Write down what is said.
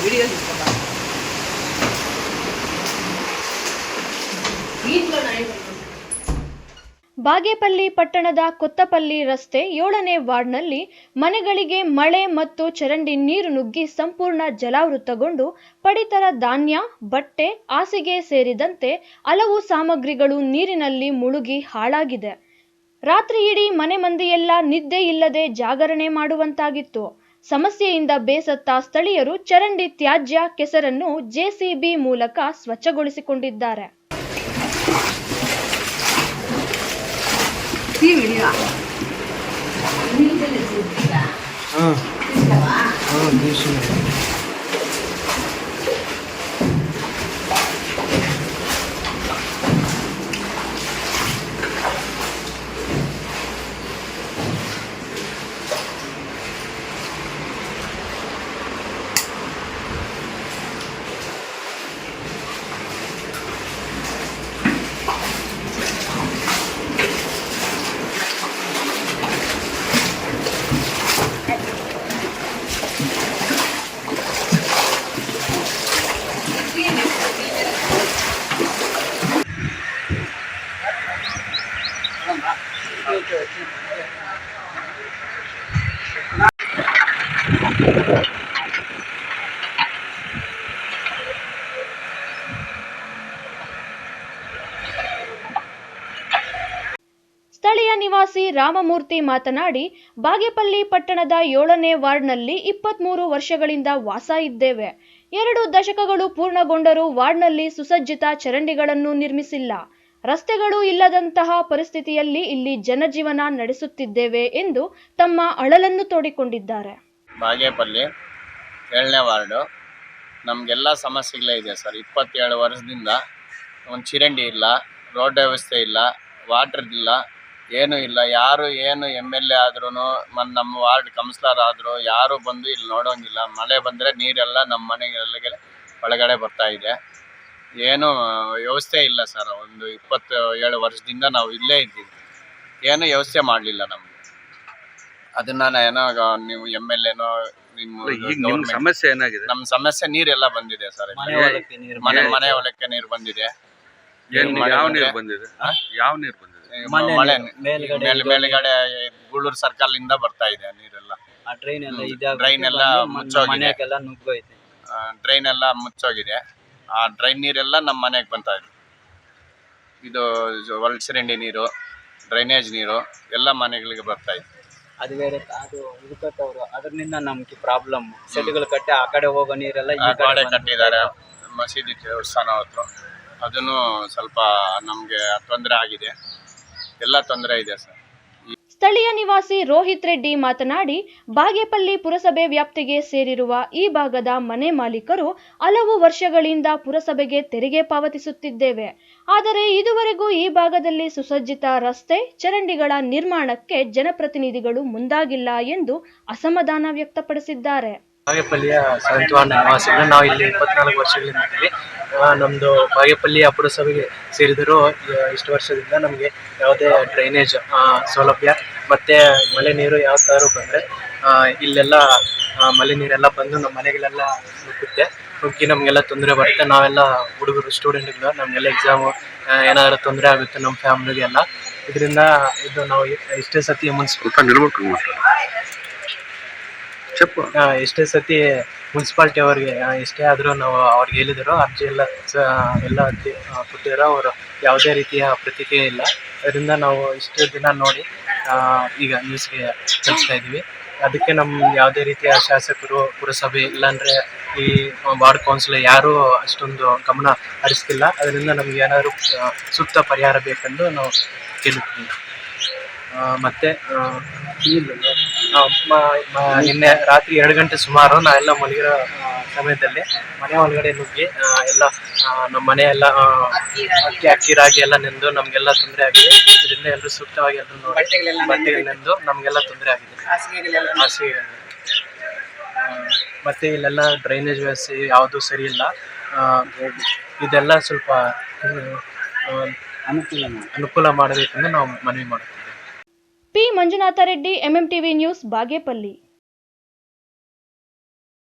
Video Bagepalli ಪಟ್ಟಣದ ಕೊತ್ತಪಲ್ಲಿ ರಸ್ತೆ 7ನೇ ವಾರ್ಡ್ನಲ್ಲಿ ಮನೆಗಳಿಗೆ ಮಳೆ ಮತ್ತು ಚರಂಡಿ ನೀರು ನುಗ್ಗಿ ಸಂಪೂರ್ಣ ಜಲಾವೃತಗೊಂಡು ಪಡಿತರ ಧಾನ್ಯ, ಬಟ್ಟೆ, ಹಾಸಿಗೆ ಸೇರಿದಂತೆ ಹಲವು ಸಾಮಗ್ರಿಗಳು ನೀರಿನಲ್ಲಿ ಮುಳುಗಿ ಹಾಳಾಗಿದೆ. ರಾತ್ರಿಯಿಡೀ ಮನೆ ಮಂದಿಯೆಲ್ಲ ನಿದ್ದೆ ಇಲ್ಲದೆ ಜಾಗರಣೆ ಮಾಡುವಂತಾಗಿತ್ತು. ಸಮಸ್ಯೆಯಿಂದ ಬೇಸತ್ತ ಸ್ಥಳೀಯರು ಚರಂಡಿ ತ್ಯಾಜ್ಯ ಕೆಸರನ್ನು ಜೆಸಿಬಿ ಮೂಲಕ ಸ್ವಚ್ಛಗೊಳಿಸಿಕೊಂಡಿದ್ದಾರೆ. ಸ್ಥಳೀಯ ನಿವಾಸಿ ರಾಮಮೂರ್ತಿ ಮಾತನಾಡಿ, ಬಾಗೇಪಲ್ಲಿ ಪಟ್ಟಣದ 7ನೇ ವಾರ್ಡ್ನಲ್ಲಿ 23 ವರ್ಷಗಳಿಂದ ವಾಸ ಇದ್ದೇವೆ. 2 ದಶಕಗಳು ಪೂರ್ಣಗೊಂಡರೂ ವಾರ್ಡ್ನಲ್ಲಿ ಸುಸಜ್ಜಿತ ಚರಂಡಿಗಳನ್ನು ನಿರ್ಮಿಸಿಲ್ಲ. ರಸ್ತೆಗಳು ಇಲ್ಲದಂತಹ ಪರಿಸ್ಥಿತಿಯಲ್ಲಿ ಇಲ್ಲಿ ಜನಜೀವನ ನಡೆಸುತ್ತಿದ್ದೇವೆ ಎಂದು ತಮ್ಮ ಅಳಲನ್ನು ತೋಡಿಕೊಂಡಿದ್ದಾರೆ. ಬಾಗೇಪಲ್ಲಿ 7ನೇ ವಾರ್ಡು ನಮಗೆಲ್ಲ ಸಮಸ್ಯೆಗಳೇ ಇದೆ ಸರ್. 27 ವರ್ಷದಿಂದ ಒಂದು ಚರಂಡಿ ಇಲ್ಲ, ರೋಡ್ ವ್ಯವಸ್ಥೆ ಇಲ್ಲ, ವಾಟರ್ ಇಲ್ಲ, ಏನೂ ಇಲ್ಲ. ಯಾರು ಏನು MLA ಆದ್ರೂ ನಮ್ಮ ವಾರ್ಡ್ ಕೌನ್ಸಿಲರ್ ಆದರೂ ಯಾರು ಬಂದು ಇಲ್ಲಿ ನೋಡೋಂಗಿಲ್ಲ. ಮಳೆ ಬಂದರೆ ನೀರೆಲ್ಲ ನಮ್ಮ ಮನೆಗೆಲ್ಲ ಒಳಗಡೆ ಬರ್ತಾ ಇದೆ. ಏನೂ ವ್ಯವಸ್ಥೆ ಇಲ್ಲ ಸರ್. ಒಂದು 27 ವರ್ಷದಿಂದ ನಾವು ಇಲ್ಲೇ ಇದ್ದೀವಿ, ಏನು ವ್ಯವಸ್ಥೆ ಮಾಡಲಿಲ್ಲ ನಮಗೆ. ಅದನ್ನ ಏನೋ ನೀವು MLAನೋ ನಿಮ್ಮ ಸಮಸ್ಯೆ ಏನಾಗಿದೆ? ನಮ್ಮ ಸಮಸ್ಯೆ ನೀರೆಲ್ಲ ಬಂದಿದೆ ಸರ್. ಮನೆ ಒಳಕ್ಕೆ ನೀರು ಬಂದಿದೆ. ಯಾವ ನೀರು ಬಂದಿದೆ? ಯಾವ ನೀರು ಬಂದಿದೆ? ಮಳೆ ಮೇಲ್ಗಡೆ ಗೂಳೂರು ಸರ್ಕಲ್ ಇಂದ ಬರ್ತಾ ಇದೆ ನೀರೆಲ್ಲ. ಡ್ರೈನ್ ಎಲ್ಲ ಮುಚ್ಚೋಗಿದೆ. ಡ್ರೈನ್ ಎಲ್ಲ ಮುಚ್ಚೋಗಿದೆ. ಆ ಡ್ರೈನ್ ನೀರೆಲ್ಲ ನಮ್ಮ ಮನೆಗೆ ಬರ್ತಾ ಇದೆ. ಇದು ಒಳಚರಂಡಿ ನೀರು, ಡ್ರೈನೇಜ್ ನೀರು ಎಲ್ಲ ಮನೆಗಳಿಗೆ ಬರ್ತಾ ಇದೆ. ಅದು ಬೇರೆ, ಅದು ಇದು ಕಟ್ಟವರು ಅದರಿಂದ ನಮ್ಗೆ ಪ್ರಾಬ್ಲಮ್. ಸೆಟ್ಗಳು ಕಟ್ಟಿ ಆ ಕಡೆ ಹೋಗೋ ನೀರೆಲ್ಲ ಈ ಕಡೆ ಕಟ್ಟಿದ್ದಾರೆ. ಮಸೀದಿ ದೇವಸ್ಥಾನ ಹತ್ರ ಅದನ್ನು ಸ್ವಲ್ಪ ನಮಗೆ ತೊಂದರೆ ಆಗಿದೆ. ಎಲ್ಲ ತೊಂದರೆ ಇದೆ ಸರ್. ಸ್ಥಳೀಯ ನಿವಾಸಿ ರೋಹಿತ್ ರೆಡ್ಡಿ ಮಾತನಾಡಿ, ಬಾಗೇಪಲ್ಲಿ ಪುರಸಭೆ ವ್ಯಾಪ್ತಿಗೆ ಸೇರಿರುವ ಈ ಭಾಗದ ಮನೆ ಮಾಲೀಕರು ಹಲವು ವರ್ಷಗಳಿಂದ ಪುರಸಭೆಗೆ ತೆರಿಗೆ ಪಾವತಿಸುತ್ತಿದ್ದೇವೆ. ಆದರೆ ಇದುವರೆಗೂ ಈ ಭಾಗದಲ್ಲಿ ಸುಸಜ್ಜಿತ ರಸ್ತೆ, ಚರಂಡಿಗಳ ನಿರ್ಮಾಣಕ್ಕೆ ಜನಪ್ರತಿನಿಧಿಗಳು ಮುಂದಾಗಿಲ್ಲ ಎಂದು ಅಸಮಾಧಾನ ವ್ಯಕ್ತಪಡಿಸಿದ್ದಾರೆ. ಬಾಗೇಪಲ್ಲಿಯ 7th ವಾರ್ಡ್ ನಿವಾಸಿಗಳು ನಾವು ಇಲ್ಲಿ 24 ವರ್ಷಗಳಿಂದ ಇದ್ದೀವಿ. ನಮ್ಮದು ಬಾಗೇಪಲ್ಲಿಯ ಪುರಸಭೆಗೆ ಸೇರಿದರೂ ಇಷ್ಟು ವರ್ಷದಿಂದ ನಮಗೆ ಯಾವುದೇ ಡ್ರೈನೇಜ್ ಸೌಲಭ್ಯ ಮತ್ತು ಮಳೆ ನೀರು ಯಾವ ಥರ ಬಂದರೆ ಇಲ್ಲೆಲ್ಲ ಮಳೆ ನೀರೆಲ್ಲ ಬಂದು ನಮ್ಮ ಮನೆಗಳೆಲ್ಲ ನುಗ್ಗಿ ನಮಗೆಲ್ಲ ತೊಂದರೆ ಬರುತ್ತೆ. ನಾವೆಲ್ಲ ಹುಡುಗರು ಸ್ಟೂಡೆಂಟ್ಗಳು, ನಮಗೆಲ್ಲ ಎಕ್ಸಾಮು ಏನಾದರೂ ತೊಂದರೆ ಆಗುತ್ತೆ ನಮ್ಮ ಫ್ಯಾಮಿಲಿಗೆಲ್ಲ. ಇದರಿಂದ ಇದು ನಾವು ಎಷ್ಟೇ ಸತಿ ಮುನ್ಸಿಪಾಲ್ಟಿ ಅವ್ರಿಗೆ ಎಷ್ಟೇ ಆದರೂ ನಾವು ಅವ್ರಿಗೆ ಹೇಳಿದರು, ಅರ್ಜಿ ಎಲ್ಲ ಕೊಟ್ಟಿರೋ ಅವರು ಯಾವುದೇ ರೀತಿಯ ಪ್ರತಿಕ್ರಿಯೆ ಇಲ್ಲ. ಅದರಿಂದ ನಾವು ಇಷ್ಟು ದಿನ ನೋಡಿ ಈಗ ನ್ಯೂಸ್ಗೆ ಕಳಿಸ್ತಾ ಇದ್ದೀವಿ. ಅದಕ್ಕೆ ನಮ್ಮ ಯಾವುದೇ ರೀತಿಯ ಶಾಸಕರು, ಪುರಸಭೆ ಇಲ್ಲಾಂದರೆ ಈ ವಾರ್ಡ್ ಕೌನ್ಸಿಲರ್ ಯಾರೂ ಅಷ್ಟೊಂದು ಗಮನ ಹರಿಸ್ತಿಲ್ಲ. ಅದರಿಂದ ನಮ್ಗೆ ಏನಾದರೂ ಸೂಕ್ತ ಪರಿಹಾರ ಬೇಕೆಂದು ನಾವು ಕೇಳುತ್ತೀವಿ. ಮತ್ತು ನಿನ್ನೆ ರಾತ್ರಿ 2 ಗಂಟೆ ಸುಮಾರು ನಾವೆಲ್ಲ ಮಲಗಿರೋ ಸಮಯದಲ್ಲಿ ಮನೆ ಒಳಗಡೆ ನುಗ್ಗಿ ಎಲ್ಲ ನಮ್ಮ ಮನೆಯೆಲ್ಲ ಅಕ್ಕಿ ರಾಗಿ ಎಲ್ಲ ನೆಂದು ನಮಗೆಲ್ಲ ತೊಂದರೆ ಆಗಿದೆ. ಇದರಿಂದ ಎಲ್ಲರೂ ಸೂಕ್ತವಾಗಿ ಎಲ್ಲರೂ ನೋಡಿ ಬಟ್ಟೆಗಳು ನೆಂದು ನಮಗೆಲ್ಲ ತೊಂದರೆ ಆಗಿದೆ. ಹಾಸಿಗೆ ಮತ್ತು ಇಲ್ಲೆಲ್ಲ ಡ್ರೈನೇಜ್ ವ್ಯವಸ್ಥೆ ಯಾವುದೂ ಸರಿ ಇಲ್ಲ. ಇದೆಲ್ಲ ಸ್ವಲ್ಪ ಅನುಕೂಲ ಮಾಡಬೇಕೆಂದು ನಾವು ಮನವಿ ಮಾಡುತ್ತೇವೆ. P Manjunatha Reddy, MMTV news, Bagepalli.